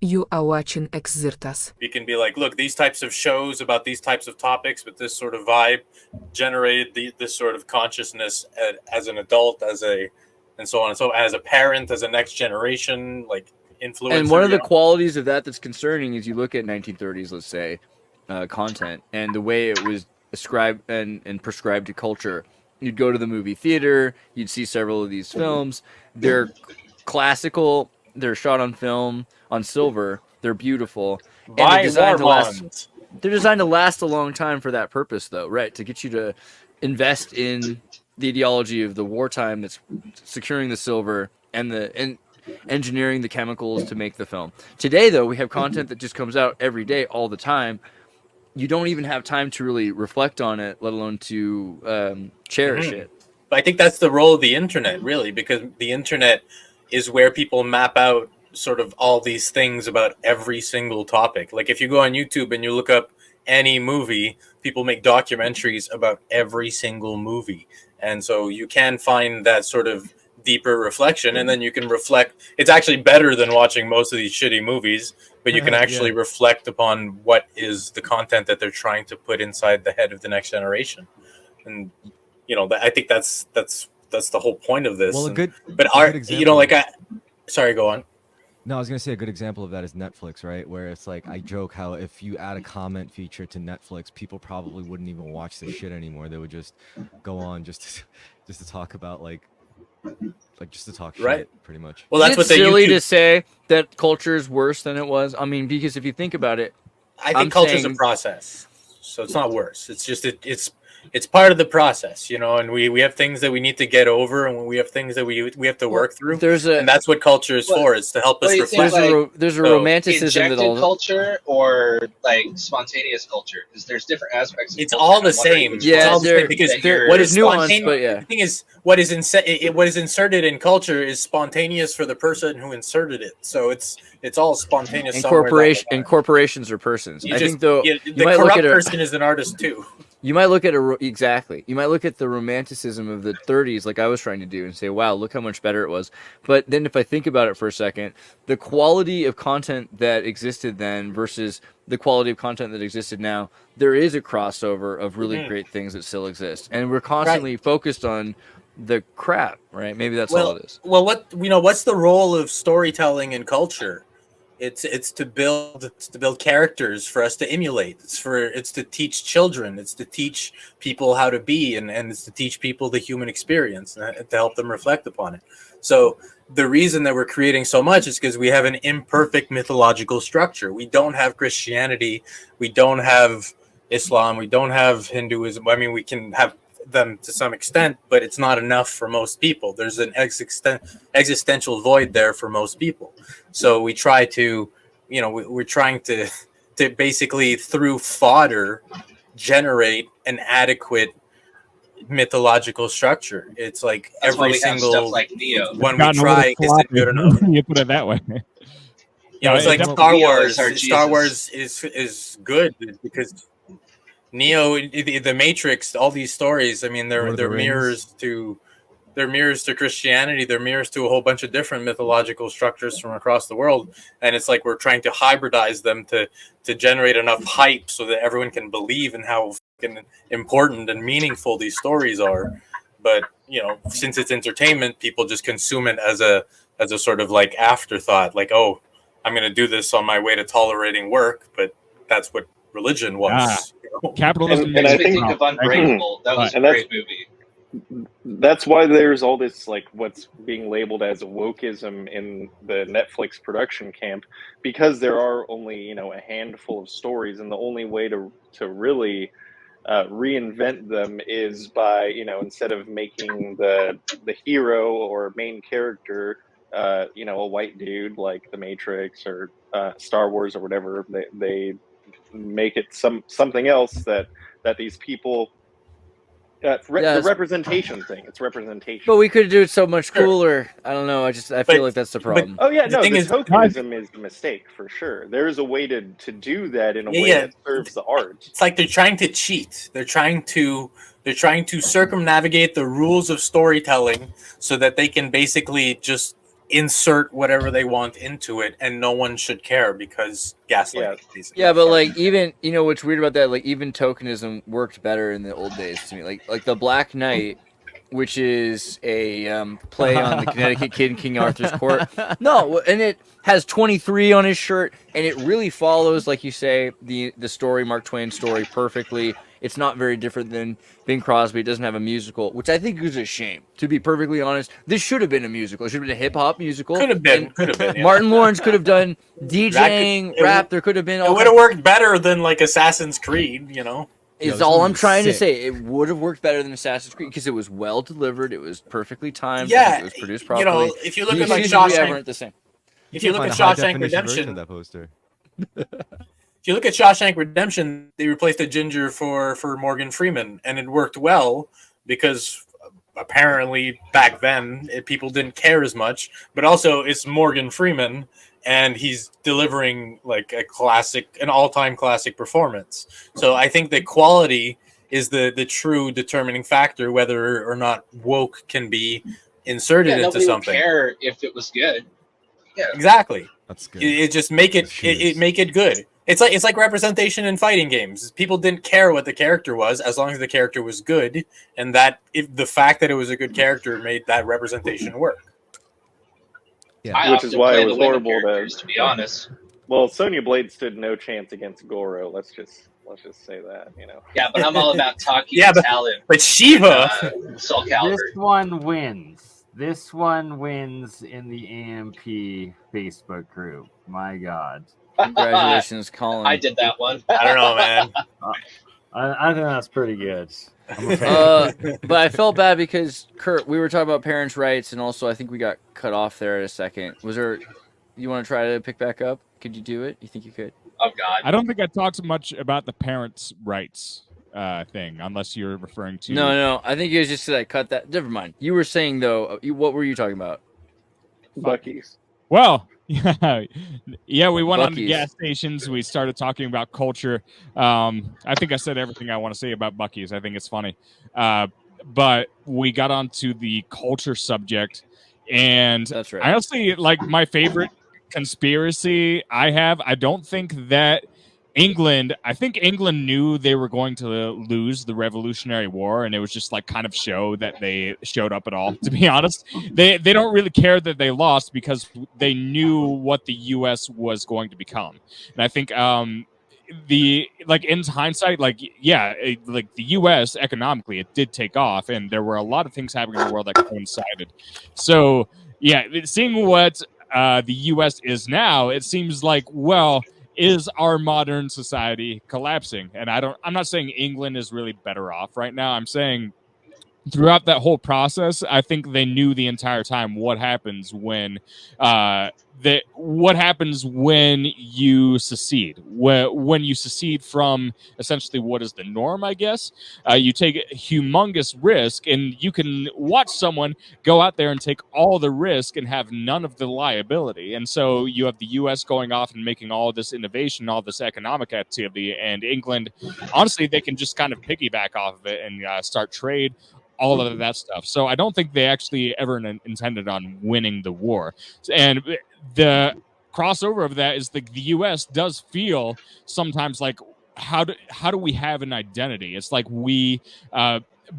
You are watching Xirtus. You can be like, look, these types of shows about these types of topics with this sort of vibe generated this sort of consciousness as an adult, and so on and so as a parent, as a next generation, like And one influencer. of the qualities of that's concerning is you look at 1930s, let's say, content and the way it was ascribed and prescribed to culture. You'd go to the movie theater, you'd see several of these films. They're classical, they're shot on film, on silver, they're beautiful, and they're Buy designed to last. Warmond. They're designed to last a long time for that purpose, though, right? To get you to invest in the ideology of the wartime that's securing the silver and engineering the chemicals to make the film. Today, though, we have content that just comes out every day, all the time. You don't even have time to really reflect on it, let alone to cherish it. But I think that's the role of the internet, really, because the internet is where people map out sort of all these things about every single topic. Like if you go on YouTube and you look up any movie, people make documentaries about every single movie. And so you can find that sort of deeper reflection, and then you can reflect. It's actually better than watching most of these shitty movies, but you can actually reflect upon what is the content that they're trying to put inside the head of the next generation. And I think that's the whole point of this. Well, a good example, sorry, go on. No, I was gonna say a good example of that is Netflix, right? Where it's like I joke how if you add a comment feature to Netflix, people probably wouldn't even watch the shit anymore. They would just go on just to talk about just to talk right. shit, pretty much. Well, that's it's what they silly YouTube... to say that culture is worse than it was. I mean, because if you think about it, I think culture's a process, so it's not worse. It's just it's part of the process, and we have things that we need to get over, and we have things that we have to work through. And that's what culture is for. It's to help us reflect. There's a romanticism injected culture or like spontaneous culture, because there's different aspects. It's all the same. Yeah, because what is nuanced, but yeah. The thing is, what is inserted in culture is spontaneous for the person who inserted it. So it's all spontaneous. And corporations are persons. I think though, the corrupt person is an artist too. You might look at You might look at the romanticism of the 30s, like I was trying to do, and say, "Wow, look how much better it was." But then, if I think about it for a second, the quality of content that existed then versus the quality of content that existed now, there is a crossover of really great things that still exist, and we're constantly focused on the crap, right? Maybe that's all it is. Well, what's the role of storytelling in culture? It's to build characters for us to emulate. It's to teach children. It's to teach people how to be, and it's to teach people the human experience and to help them reflect upon it. So the reason that we're creating so much is because we have an imperfect mythological structure. We don't have Christianity. We don't have Islam. We don't have Hinduism. I mean, we can have them to some extent, but it's not enough for most people. There's an existential void there for most people. So we try to, we're trying to basically through fodder generate an adequate mythological structure. It's like that's every single stuff like Neo. When we try, isn't good enough. You put it that way. It's like Star Wars. Star Wars is good because Neo, the Matrix, all these stories. I mean, they're mirrors to Christianity. They're mirrors to a whole bunch of different mythological structures from across the world, and it's like we're trying to hybridize them to generate enough hype so that everyone can believe in how fucking important and meaningful these stories are. But since it's entertainment, people just consume it as a sort of like afterthought, like, oh, I'm going to do this on my way to tolerating work, but that's what religion was. Capitalism. And I think of Unbreakable. That was a great movie. That's why there's all this what's being labeled as wokeism in the Netflix production camp, because there are only a handful of stories, and the only way to really reinvent them is by instead of making the hero or main character a white dude like the Matrix or Star Wars or whatever, they make it something else that these people the representation thing. It's representation. But we could do it so much cooler. I don't know. I feel like that's the problem. Tokenism is the mistake for sure. There is a way to do that in a way that serves the art. It's like they're trying to cheat. They're trying to circumnavigate the rules of storytelling so that they can basically just insert whatever they want into it, and no one should care because gaslighting. Basically. Yeah, but like even what's weird about that, like even tokenism worked better in the old days to me. Like the Black Knight, which is a play on the Connecticut Kid in King Arthur's Court. No, and it has 23 on his shirt, and it really follows, like you say, the story, Mark Twain story, perfectly. It's not very different than Bing Crosby. It doesn't have a musical, which I think is a shame. To be perfectly honest, this should have been a musical. It should have been a hip hop musical. Could have been. Yeah. Martin Lawrence could have done DJing, rap. There could have been. It would have worked better than like Assassin's Creed, Is all I'm trying to say. It would have worked better than Assassin's Creed because it was well delivered. It was perfectly timed. Yeah, it was produced properly. If you look at like Shawshank, the same. If you look at Shawshank Redemption, that poster. If you look at Shawshank Redemption, they replaced a ginger for Morgan Freeman, and it worked well because apparently back then people didn't care as much. But also, it's Morgan Freeman, and he's delivering like an all-time classic performance. So I think the quality is the true determining factor whether or not woke can be inserted into something. Would care if it was good. Yeah, exactly. That's good. It just make it make it good. It's like representation in fighting games. People didn't care what the character was as long as the character was good, and that the fact that it was a good character made that representation work. Yeah, which is why it was horrible to be honest. Well, Sonya Blade stood no chance against Goro. Let's just say that, Yeah, but I'm all about talking talent. But Shiva, Soul Calibur. This one wins in the AMP Facebook group. My God. Congratulations, Colin. I did that one. I don't know, man. I think that's pretty good. But I felt bad because, Kurt, we were talking about parents' rights, and also I think we got cut off there at a second. You want to try to pick back up? Could you do it? You think you could? Oh, God. I don't think I talked much about the parents' rights thing, unless you're referring to... No. I think it was just that I cut that. Never mind. You were saying, though, what were you talking about? Buc-ee's. Well... Yeah, we went on to Buc-ee's. gas stations. We started talking about culture. I think I said everything I want to say about Buc-ee's. I think it's funny. But we got onto the culture subject. And That's right. I honestly, like, my favorite conspiracy I don't think that I think England knew they were going to lose the Revolutionary War, and it was just like kind of show that they showed up at all. To be honest, they don't really care that they lost because they knew what the U.S. was going to become. And I think in hindsight, the U.S. economically it did take off, and there were a lot of things happening in the world that coincided. So yeah, seeing what the U.S. is now, it seems like is our modern society collapsing? And I'm not saying England is really better off right now. I'm saying throughout that whole process, I think they knew the entire time what happens when you secede. When you secede from essentially what is the norm, I guess, you take a humongous risk, and you can watch someone go out there and take all the risk and have none of the liability. And so you have the U.S. going off and making all this innovation, all this economic activity, and England, honestly, they can just kind of piggyback off of it and start trade, all of that stuff. So I don't think they actually ever intended on winning the war. And the crossover of that is the U.S. does feel sometimes like, how do we have an identity? It's like we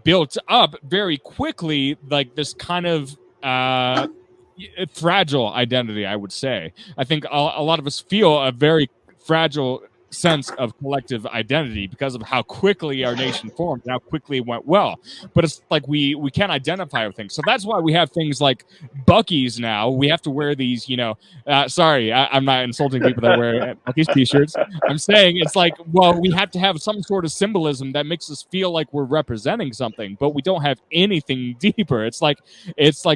built up very quickly like this kind of fragile identity, I would say. I think a lot of us feel a very fragile sense of collective identity because of how quickly our nation formed and how quickly it went well. But it's like we can't identify with things. So that's why we have things like Buc-ee's now. We have to wear these, sorry, I'm not insulting people that wear Buc-ee's t-shirts. I'm saying it's like, we have to have some sort of symbolism that makes us feel like we're representing something, but we don't have anything deeper. It's like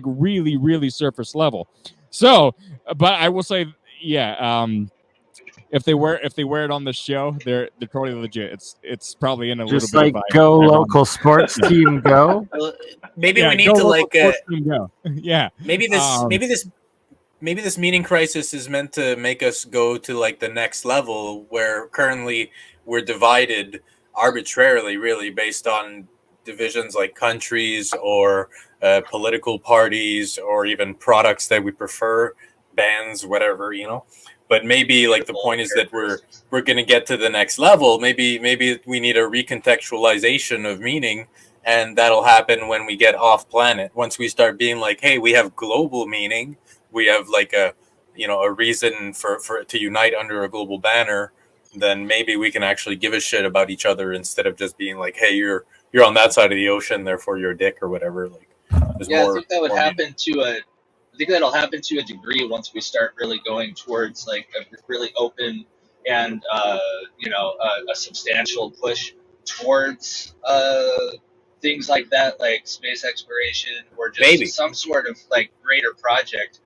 really, really surface level. So, but I will say, if they wear it on the show, they're totally legit. It's probably in a just little bit like of go local sports team go. Maybe we need to go. Yeah. Maybe this meaning crisis is meant to make us go to like the next level where currently we're divided arbitrarily, really based on divisions like countries or political parties or even products that we prefer, bands, whatever, you know. But maybe like the point is that we're going to get to the next level. Maybe we need a recontextualization of meaning, and that'll happen when we get off planet. Once we start being like, hey, we have global meaning, we have like a reason for to unite under a global banner, then maybe we can actually give a shit about each other instead of just being like, hey, you're on that side of the ocean, therefore you're a dick or whatever. Like, I think that would happen I think that'll happen to a degree once we start really going towards like a really open and a substantial push towards things like that, like space exploration or just some sort of like greater project